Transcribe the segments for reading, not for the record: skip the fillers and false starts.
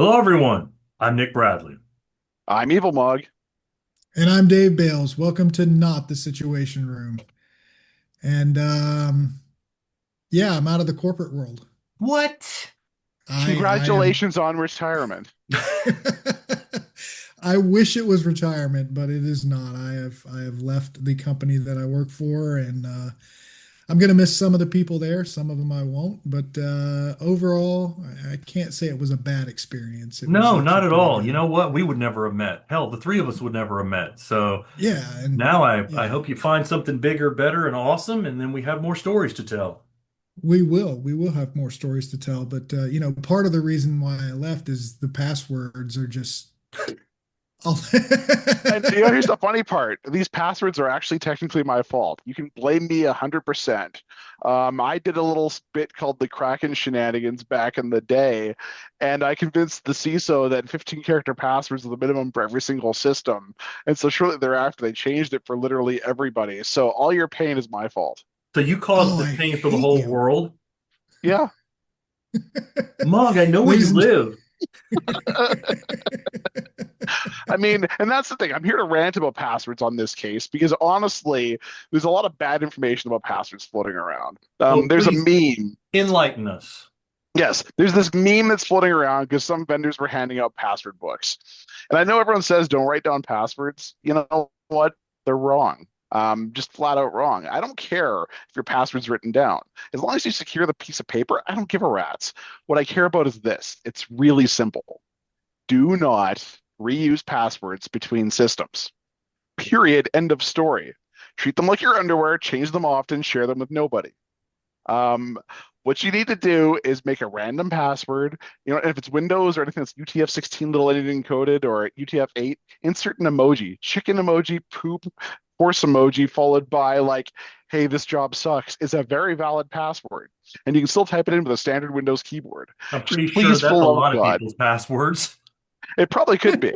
Hello, everyone. I'm Nick Bradley. I'm Evilmog. And I'm Dave Bales. Welcome to Not the Situation Room. And yeah, I'm out of the corporate world. What? I am Congratulations on retirement. I wish it was retirement, but it is not. I have left the company that I work for, and I'm gonna miss some of the people there. Some of them I won't, but overall, I can't say it was a bad experience. It was No, actually not at pretty all. You good. know what? We would never have met. Hell, the three of us would never have met. So Yeah, and now I yeah, hope you find something bigger, better, and awesome, and then we have more stories to tell. we will have more stories to tell. But part of the reason why I left is the passwords are just. And here's the funny part. These passwords are actually technically my fault. You can blame me 100%. I did a little bit called the Kraken shenanigans back in the day, and I convinced the CISO that 15 character passwords are the minimum for every single system. And so shortly thereafter, they changed it for literally everybody. So all your pain is my fault. So you caused Oh, the I pain for the hate whole you. world. Yeah. Mog, I know where you Ladies and live. I mean, and that's the thing. I'm here to rant about passwords on this case because honestly, there's a lot of bad information about passwords floating around. Well, There's a please meme. enlighten us. Yes, there's this meme that's floating around because some vendors were handing out password books. And I know everyone says don't write down passwords. You know what? They're wrong. Just flat out wrong. I don't care if your password's written down. As long as you secure the piece of paper, I don't give a rat's. What I care about is this. It's really simple. Do not reuse passwords between systems. Period. End of story. Treat them like your underwear, change them often, share them with nobody. Um, what you need to do is make a random password. And if it's Windows or anything that's UTF-16 little ending encoded or UTF-8, insert an emoji, chicken emoji, poop, horse emoji, followed by like, hey, this job sucks, is a very valid password. And you can still type it in with a standard Windows keyboard. I'm Just pretty sure please, for the that's a love of lot of God. people's passwords. It probably could be.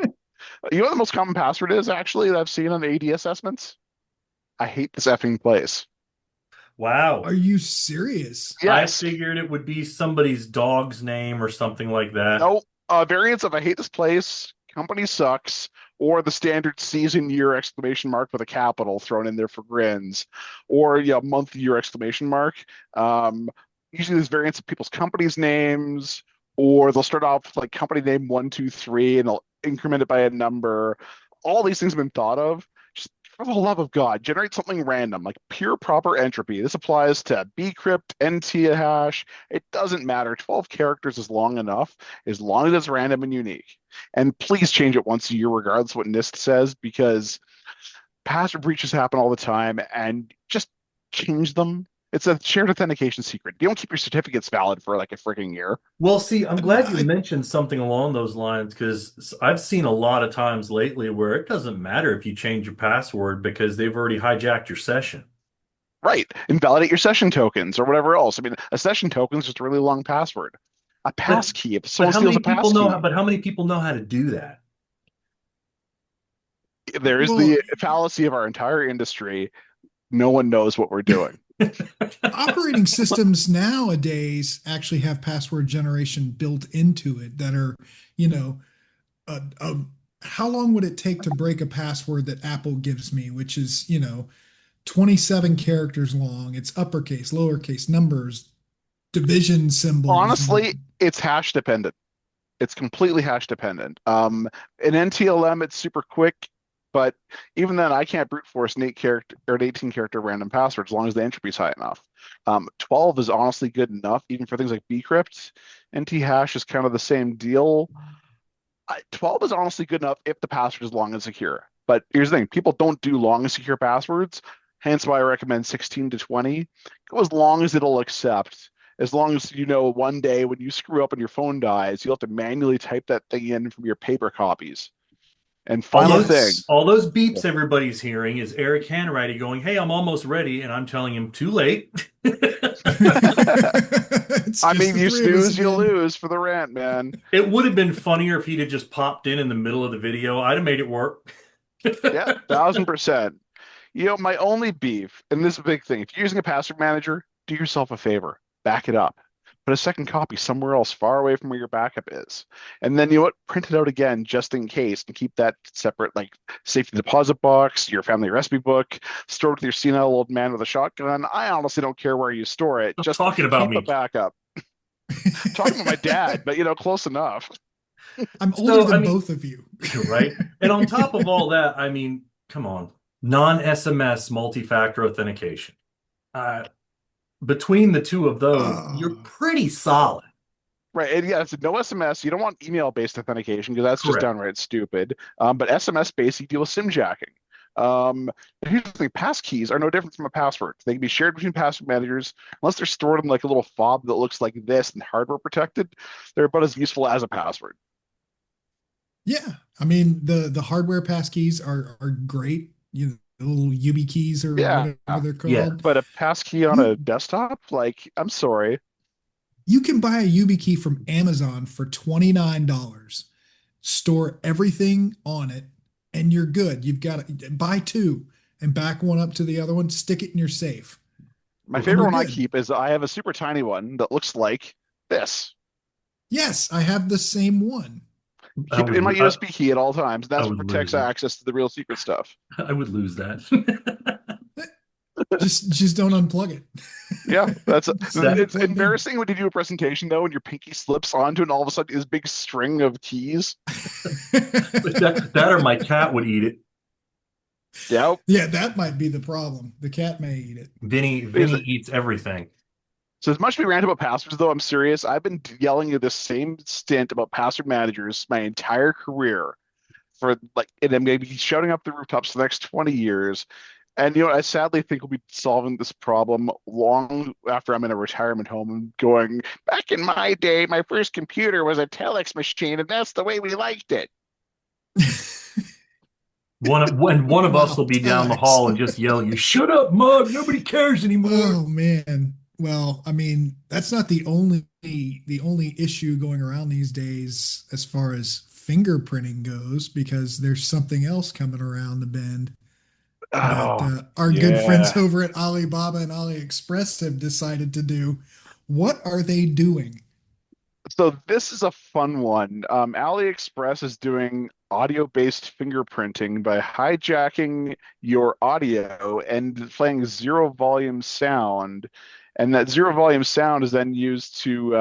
You know what the most common password is actually that I've seen on the AD assessments? I hate this effing place. Wow. are you serious? I Yes. figured it would be somebody's dog's name or something like that. No. Variants of I hate this place, company sucks, or the standard season year exclamation mark with a capital thrown in there for grins, or yeah, month year exclamation mark. Um, Usually there's variants of people's companies' names, or they'll start off with like company name 123 and they'll increment it by a number. All these things have been thought of. Just for the love of God, generate something random, like pure proper entropy. This applies to bcrypt, nthash. It doesn't matter. 12 characters is long enough, as long as it's random and unique. And please change it once a year, regardless of what NIST says, because password breaches happen all the time, and just change them. It's a shared authentication secret. You don't keep your certificates valid for like a freaking year. Well, see, I'm glad you I mentioned something along those lines because I've seen a lot of times lately where it doesn't matter if you change your password because they've already hijacked your session. Right. Invalidate your session tokens or whatever else. I mean, a session token is just a really long password. A But passkey, if but someone how steals many a people know passkey, how many people know how to do that? there is well, the fallacy of our entire industry. No one knows what we're doing. operating systems nowadays actually have password generation built into it that are, you know, uh, uh, how long would it take to break a password that Apple gives me, which is, 27 characters long. It's uppercase, lowercase, numbers, division symbols. Honestly, it's hash dependent. It's completely hash dependent. In NTLM, it's super quick, but even then, I can't brute force an 8 character or an 18 character random password as long as the entropy is high enough. 12 is honestly good enough, even for things like bcrypt. NT hash is kind of the same deal. 12 is honestly good enough if the password is long and secure. But here's the thing, people don't do long and secure passwords, hence why I recommend 16 to 20. Go as long as it'll accept. As long as you know one day when you screw up and your phone dies, you'll have to manually type that thing in from your paper copies. And All final those thing, Yes. all those beeps everybody's hearing is Eric Hanratty going, "Hey, I'm almost ready," and I'm telling him, "Too late." It's I just mean, the you three of us snooze, you again. lose for the rant, man. It would have been funnier if he'd have just popped in the middle of the video. I'd have made it work. Yeah, 1000%. My only beef, and this is a big thing, if you're using a password manager, do yourself a favor, back it up. put a second copy somewhere else far away from where your backup is. And then you know what? Print it out again just in case and keep that separate, like safety deposit box, your family recipe book, stored with your senile old man with a shotgun. I honestly don't care where you store it. Stop Just talking about keep a me. backup. Talking about my dad, but close enough. I'm older So, I than mean, both of you. right? And on top of all that, I mean, come on, non-SMS multi-factor authentication. Uh, Between the two of those, you're Oh, pretty solid. Right. And yeah, it's no SMS. You don't want email-based authentication because that's just Correct. downright stupid. But SMS-based, you deal with SIM jacking. Um, and here's the thing, passkeys are no different from a password. They can be shared between password managers unless they're stored in like a little fob that looks like this and hardware protected. They're about as useful as a password. yeah. I mean, the hardware passkeys are great. The little YubiKeys or Yeah. whatever they're Yeah. called. But a passkey on a You desktop, like, I'm sorry. you can buy a YubiKey from Amazon for $29. Store everything on it, and you're good. You've got to buy two and back one up to the other one, stick it in your safe, My and favorite you're one I good. keep is I have a super tiny one that looks like this. Yes, I have the same one. I Keep it in my would I, USB key at all times. I That's what would lose protects it. access to the real secret stuff. I would lose that. Just don't unplug Yeah, that's just leave That it it's plugged in. embarrassing when you do a presentation though, and your pinky slips onto, and all of a sudden this big string of keys. that or my cat would eat it. Yeah, Yeah, that might be the problem. The cat may eat it. Vinny eats everything. so as much as we rant about passwords, though, I'm serious. I've been yelling at this same stint about password managers my entire career for like, and I'm going to be shouting up the rooftops for the next 20 years. And I sadly think we'll be solving this problem long after I'm in a retirement home and going, back in my day, my first computer was a telex machine, and that's the way we liked it. One of us Wow, will be down the telex. hall and just yell, "You shut up, mug! Nobody cares anymore." Oh man. Well, I mean, that's not the only issue going around these days as far as fingerprinting goes, because there's something else coming around the bend that Oh, our good friends yeah. over at Alibaba and AliExpress have decided to do. What are they doing? So this is a fun one. AliExpress is doing audio-based fingerprinting by hijacking your audio and playing zero volume sound. And that zero volume sound is then used to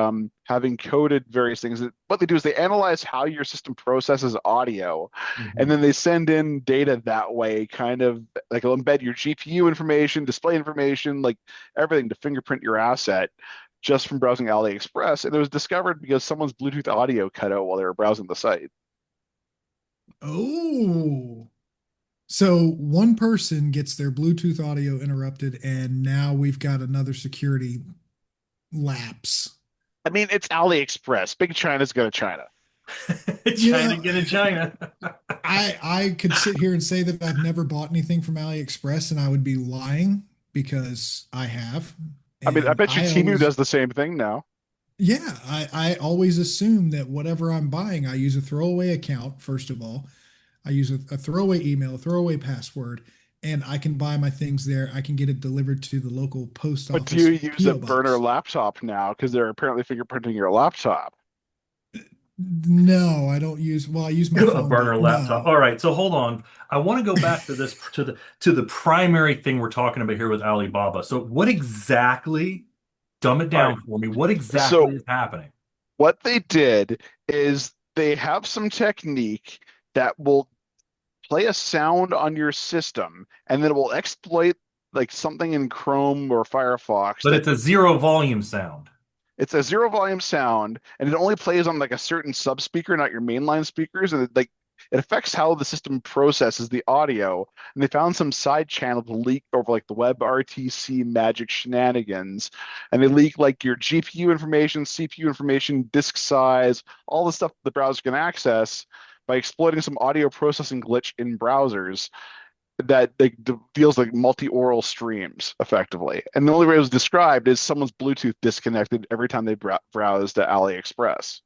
have encoded various things. What they do is they analyze how your system processes audio, and Mhm. then they send in data that way, kind of like it'll embed your GPU information, display information, like everything to fingerprint your asset just from browsing AliExpress. And it was discovered because someone's Bluetooth audio cut out while they were browsing the site. Oh, so one person gets their Bluetooth audio interrupted, and now we've got another security lapse. I mean, it's AliExpress. Big China's go to China. You China know, get in China. I could sit here and say that I've never bought anything from AliExpress, and I would be lying because I have. I mean, I And bet you I Temu always, does the same thing now. yeah, I always assume that whatever I'm buying, I use a throwaway account, first of all. I use a throwaway email, a throwaway password, and I can buy my things there. I can get it delivered to the local post But do you office use a PO burner box. laptop now? Because they're apparently fingerprinting your laptop. No, I don't use, well, I use my A phone, burner but laptop. no. All right, so hold on. I want to go back to this to the primary thing we're talking about here with Alibaba. So what exactly, dumb it All right. down for me, what exactly So is happening? what they did is they have some technique that will play a sound on your system, and then it will exploit like something in Chrome or Firefox But that it's a zero volume sound. it's a zero volume sound, and it only plays on like a certain sub speaker, not your mainline speakers, and it affects how the system processes the audio. And they found some side channel to leak over like the WebRTC magic shenanigans, and they leak like your GPU information, CPU information, disk size, all the stuff the browser can access by exploiting some audio processing glitch in browsers that deals like multi-oral streams effectively. And the only way it was described is someone's Bluetooth disconnected every time they browsed to AliExpress.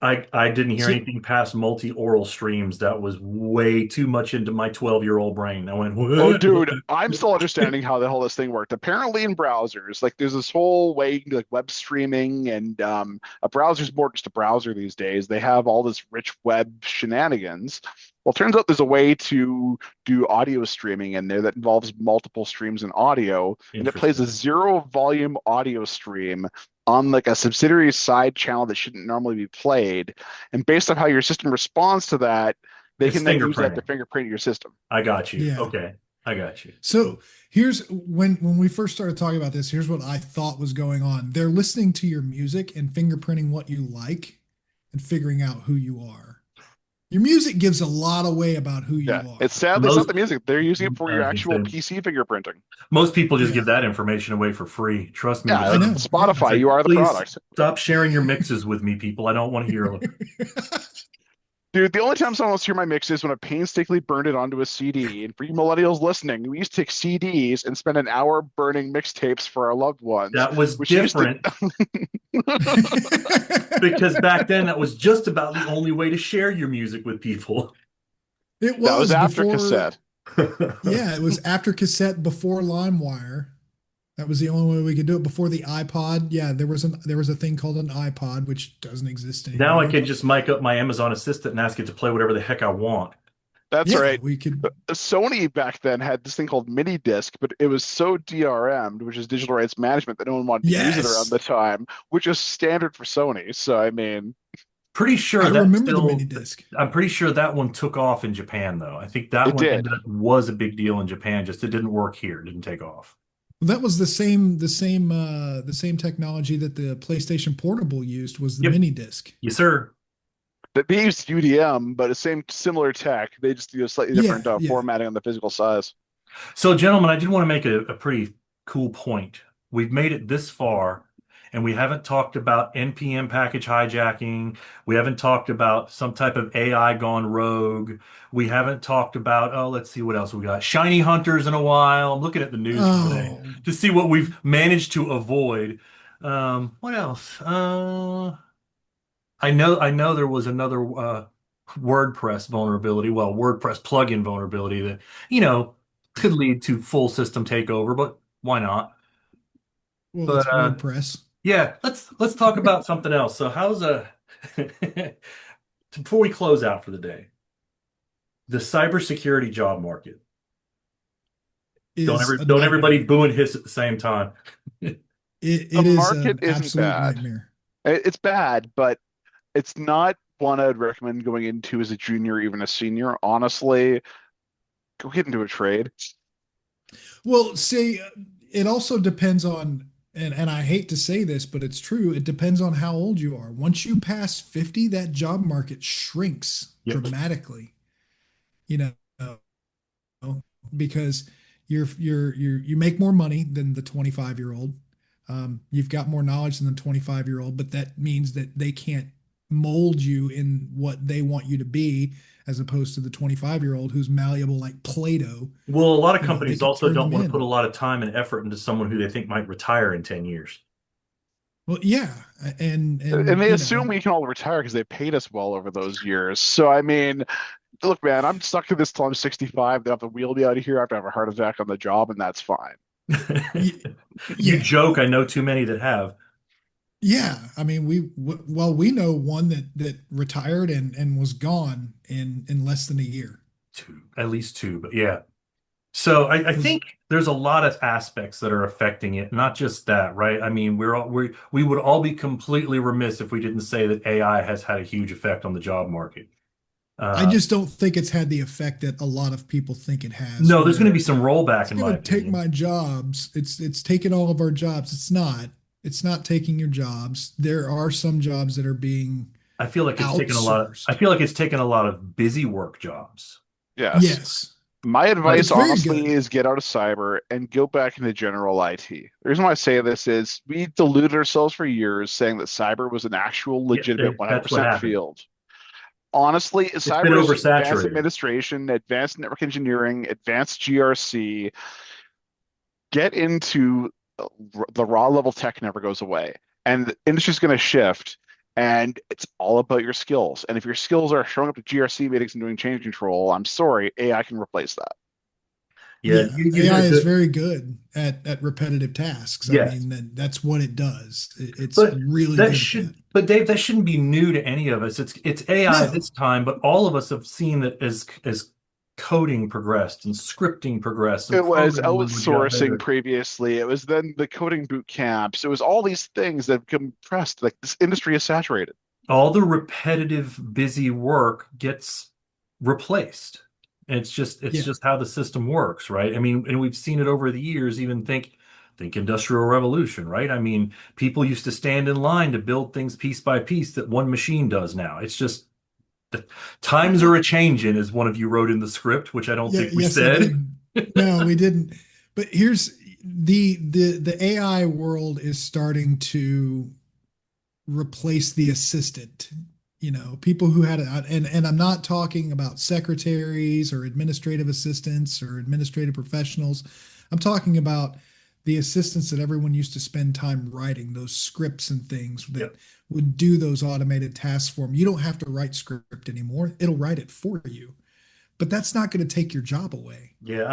I didn't hear So anything past multi-oral streams. That was way too much into my 12-year-old brain. I went, Oh, what? dude, I'm still understanding how the whole this thing worked. Apparently, in browsers, like there's this whole way you can do like web streaming, and a browser's more just a browser these days. They have all this rich web shenanigans. Well, it turns out there's a way to do audio streaming in there that involves multiple streams in audio, and it plays a Interesting. zero volume audio stream on like a subsidiary side channel that shouldn't normally be played. And based on how your system responds to that, they It's can then use that to fingerprinting. fingerprint your system. I got you. yeah. Okay. I got you. So here's when we first started talking about this, here's what I thought was going on. They're listening to your music and fingerprinting what you like and figuring out who you are. Your music gives a lot away about who you Yeah, are. it's sadly it's not Most, the music. They're using it for I your was gonna actual say, PC fingerprinting. most people just Yeah, give that information away for free. Trust me Yeah, with I like know. them. Yeah. It's Spotify, like, you are the please product. stop sharing your mixes with me, people. I don't want to hear them. Dude, the only time someone wants to hear my mix is when I painstakingly burned it onto a CD. And for you millennials listening, we used to take CDs and spend an hour burning mixtapes for our loved ones, That was which used to different because back then that was just about the only way to share your music with people. It that was was after before, cassette. yeah, it was after cassette, before LimeWire. That was the only way we could do it before the iPod. Yeah, there was a thing called an iPod, which doesn't exist Now I anymore. can just mic up my Amazon Assistant and ask it to play whatever the heck I want. That's Yeah, right. we could. Sony back then had this thing called mini disc, but it was so DRM'd, which is digital rights management, that no one wanted to use it around Yes, the time, which is standard for Sony. So I mean, Pretty sure I that remember the mini still, disc. I'm pretty sure that one took off in Japan though. I think that it one did. ended up was a big deal in Japan, just it didn't work here, it didn't take off. That was the same technology that the PlayStation Portable used was the Yep. mini disc. Yes, sir. They used UDM, but the same similar tech. They just do a slightly Yeah, different yeah. formatting on the physical size. So, gentlemen, I did want to make a pretty cool point. We've made it this far, and we haven't talked about NPM package hijacking. We haven't talked about some type of AI gone rogue. We haven't talked about, oh, let's see what else we got. Shiny hunters in a while. I'm looking at the news today Oh, to see what we've managed to avoid. What else? I know there was another WordPress vulnerability, well, WordPress plugin vulnerability that, you know, could lead to full system takeover, but why not? well, But it's WordPress. yeah, let's talk about something else. So how's before we close out for the day, the cybersecurity job market. Is a Don't everybody nightmare. boo and hiss at the same time. The It is market an isn't absolute bad. nightmare. It's bad, but it's not one I'd recommend going into as a junior or even a senior. Honestly, go get into a trade. Well, see, it also depends on, and I hate to say this, but it's true. It depends on how old you are. Once you pass 50, that job market shrinks Yep. dramatically, you know, because you make more money than the 25-year-old. You've got more knowledge than the 25-year-old, but that means that they can't mold you in what they want you to be, as opposed to the 25-year-old who's malleable like Play-Doh. Well, a lot of They companies could also turn don't them want to put a in. lot of time and effort into someone who they think might retire in 10 years. Well, yeah, And and they assume we can all retire because they paid us well over those years. So I mean, look, man, I'm stuck to this till I'm 65. They have to wheel me out of here. I have to have a heart attack on the job, and that's fine. You yeah, joke, I know too many that have. yeah. I mean, well, we know one that retired and was gone in less than a year. Two, at least two, but yeah. So I Was think there's a lot of aspects that are affecting it, not just that, right? I mean, we would all be completely remiss if we didn't say that AI has had a huge effect on the job market. I Uh, just don't think it's had the effect that a lot of people think it has, no, there's going to where be some rollback, it's in going my to take opinion. my jobs. It's taking all of our jobs. It's not. It's not taking your jobs. There are some jobs that are being I feel like it's taken a lot. I outsourced. feel like it's taken a lot of busy work jobs. Yes. Yes, My Like, advice, it's very honestly, good. is get out of cyber and go back into general IT. The reason why I say this is we deluded ourselves for years saying that cyber was an actual yeah, legitimate that's what 100% happened. field. Honestly, It's been cyber is advanced oversaturated. administration, advanced network engineering, advanced GRC. Get into the raw level tech never goes away. And the industry's going to shift. And it's all about your skills. And if your skills are showing up to GRC meetings and doing change control, I'm sorry, AI can replace that. Yeah, Yeah, you hit AI a is good. very good at repetitive tasks. I Yes. mean, that's what it does. It's But really good at that. but Dave, that shouldn't be new to any of us. It's AI No, this time, but all of us have seen that as coding progressed and scripting progressed and It was programming language got outsourcing better. previously. It was then the coding boot camps. It was all these things that have compressed. Like this industry is saturated. All the repetitive, busy work gets replaced. And it's yeah, just how the system works, right? I mean, and we've seen it over the years, even think Industrial Revolution, right? I mean, people used to stand in line to build things piece by piece that one machine does now. It's just the times are a changing, as one of you wrote in the script, which I don't yeah, think we yes, I said. did. No, we didn't. But here's the AI world is starting to replace the assistant. People who had and I'm not talking about secretaries or administrative assistants or administrative professionals. I'm talking about the assistants that everyone used to spend time writing, those scripts and things that Yep. would do those automated tasks for them. You don't have to write script anymore. It'll write it for you. But that's not going to take your job away. Yeah,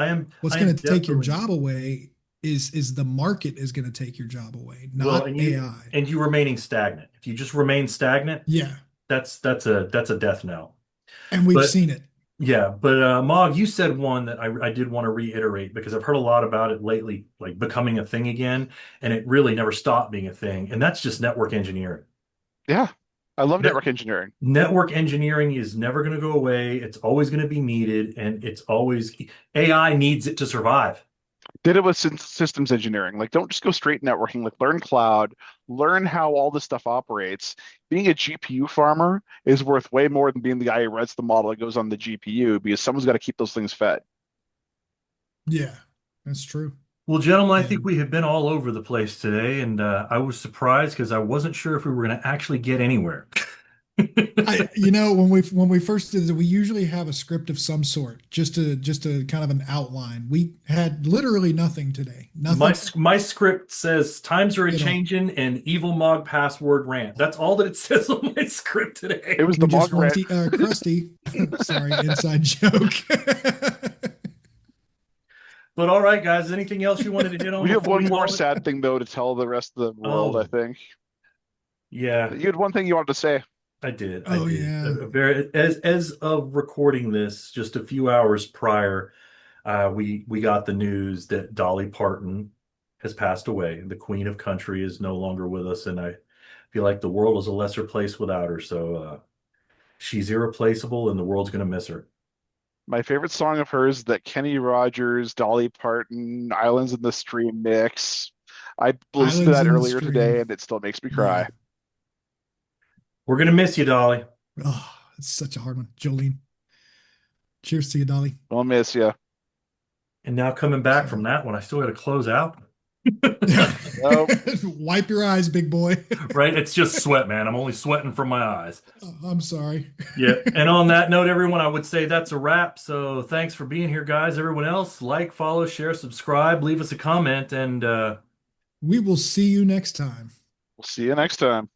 What's I am going to take your definitely. job away is the market is going to take your job away, Well, not AI. and you remaining stagnant. If you just remain stagnant, Yeah. that's a death knell. And we've But seen it. yeah, but Mog, you said one that I did want to reiterate because I've heard a lot about it lately, like becoming a thing again, and it really never stopped being a thing, and that's just network engineering. Yeah. I love Net network engineering. Network engineering is never going to go away. It's always going to be needed, and it's always AI needs it to survive. Did it with systems engineering. Like, don't just go straight networking. Like, learn cloud, learn how all this stuff operates. Being a GPU farmer is worth way more than being the guy who writes the model that goes on the GPU because someone's got to keep those things fed. Yeah, that's true. Well, gentlemen, I think And we have been all over the place today, and I was surprised because I wasn't sure if we were going to actually get anywhere. when we first did it, we usually have a script of some sort, just a kind of an outline. We had literally nothing today, nothing My script says times are a at all. changing and Evilmog password rant. That's all that it says on my script It today. was We the just want Mogrant. the crusty. Sorry, inside joke. But all right, guys, anything else you wanted to hit on We have before we one more call it? sad thing though to tell the rest of the world, I Oh, think. yeah, You had one thing you wanted to say. I did. I Oh did. yeah, Very as of recording this, just a few hours prior, we got the news that Dolly Parton has passed away. The Queen of Country is no longer with us, and I feel like the world is a lesser place without her. So she's irreplaceable, and the world's gonna miss her. My favorite song of hers is that Kenny Rogers, Dolly Parton, Islands in the Stream mix. I listened to islands that in the earlier today stream. and it still makes me Yeah. cry. We're gonna miss you, Dolly. Oh, it's such a hard one. Jolene. Cheers to you, Dolly. I'll miss you. And now coming back So from that one, I still got to close out. yeah. Well, Wipe your eyes, big boy. Right? It's just sweat, man. I'm only sweating from my eyes. I'm sorry. Yeah. And on that note, everyone, I would say that's a wrap. So thanks for being here, guys. Everyone else, like, follow, share, subscribe, leave us a comment, and We will see you next time. we'll see you next time.